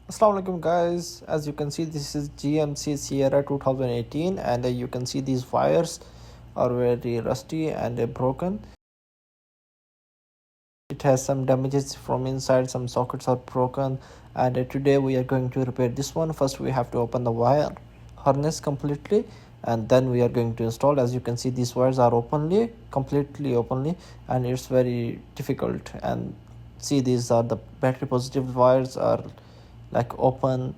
Assalamualaikum guys, as you can see this is GMC Sierra 2018 and you can see these wires are very rusty and broken. It has some damages from inside, some sockets are broken, and today we are going to repair this one. First we have to open the wire harness completely and then we are going to install. As you can see these wires are completely openly, and it's very difficult. And see, these are the battery positive wires are like open.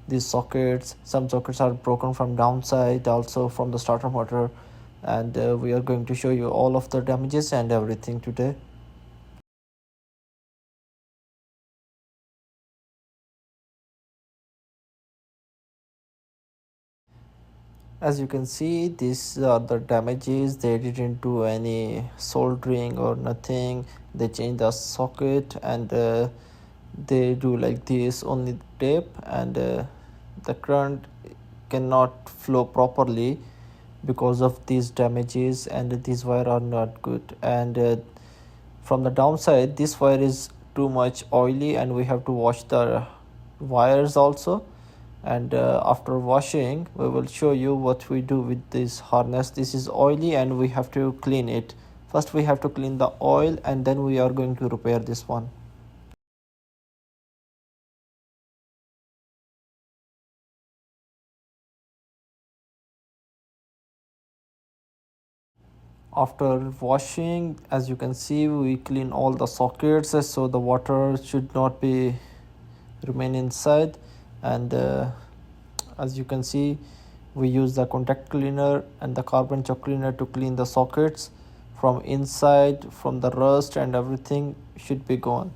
These sockets, some sockets are broken from downside, also from the starter motor, and we are going to show you all of the damages and everything today. As you can see, these are the damages. They didn't do any soldering or nothing. They changed the socket and they do like this only tape, and the current cannot flow properly because of these damages, and these wire are not good. And from the downside, this wire is too much oily and we have to wash the wires also. And after washing we will show you what we do with this harness. This is oily and we have to clean it. First we have to clean the oil and then we are going to repair this one. After washing, as you can see, we clean all the sockets so the water should not be remain inside. And as you can see, we use the contact cleaner and the carbon chalk cleaner to clean the sockets from inside. From the rust and everything should be gone.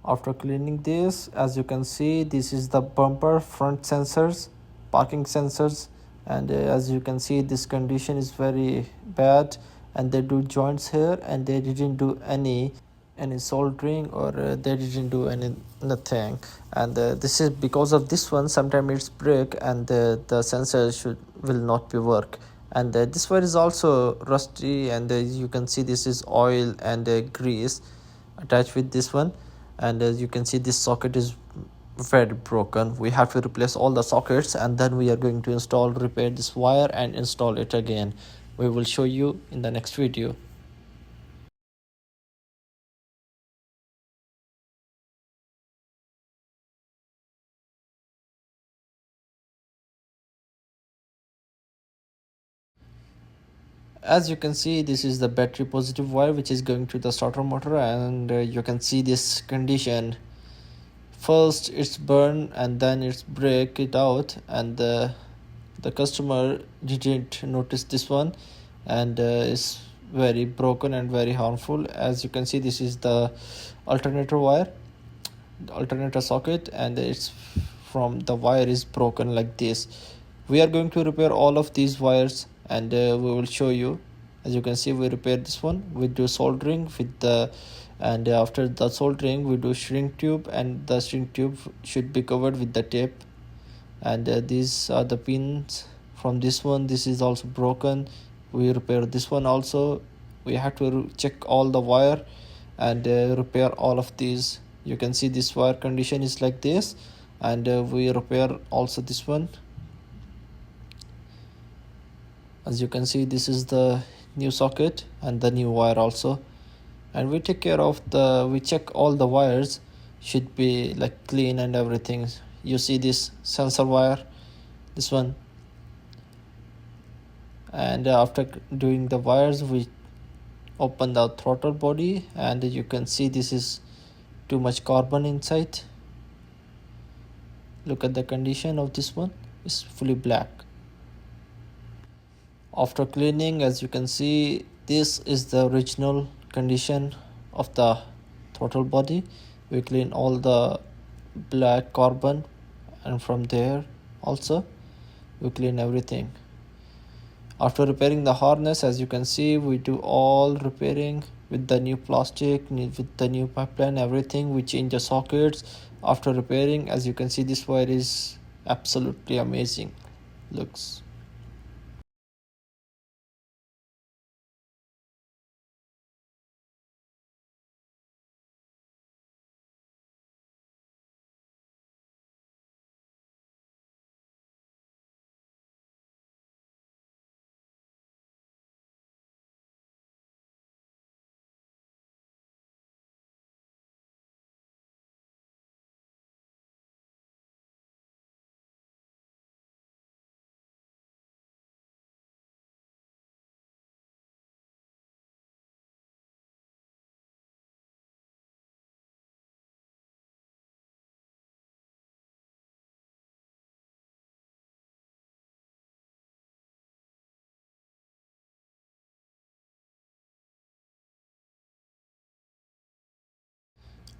After cleaning this, as you can see, this is the bumper front sensors, parking sensors. And as you can see, this condition is very bad, and they do joints here and they didn't do any soldering, or they didn't do any nothing. And this is because of this one. Sometimes it's break and the sensor will not be work. And this one is also rusty, and you can see this is oil and grease attached with this one. And as you can see, this socket is very broken. We have to replace all the sockets and then we are going to repair this wire and install it again. We will show you in the next video. As you can see, this is the battery positive wire which is going to the starter motor, and you can see this condition. First it's burn and then it's break it out, and the customer didn't notice this one, and it's very broken and very harmful. As you can see, this is the alternator wire, the alternator socket, and it's from the wire is broken like this. We are going to repair all of these wires, and we will show you. As you can see, we repair this one. We do soldering with the, and after the soldering we do shrink tube, and the shrink tube should be covered with the tape. And these are the pins from this one. This is also broken. We repair this one also. We have to check all the wire and repair all of these. You can see this wire condition is like this, and we repair also this one. As you can see, this is the new socket and the new wire also. And we take care of we check all the wires should be like clean and everything. You see this sensor wire, this one. And after doing the wires, we open the throttle body, and you can see this is too much carbon inside. Look at the condition of this one, it's fully black. After cleaning, as you can see, this is the original condition of the throttle body. We clean all the black carbon, and from there also we clean everything. After repairing the harness, as you can see, we do all repairing with the new plastic, with the new pipeline, everything. We change the sockets after repairing. As you can see, this wire is absolutely amazing looks.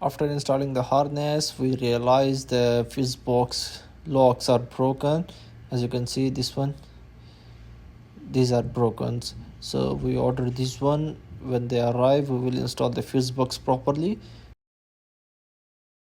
After installing the harness, we realize the fuse box locks are broken. As you can see, this one, these are broken. So we order this one. When they arrive, we will install the fuse box properly.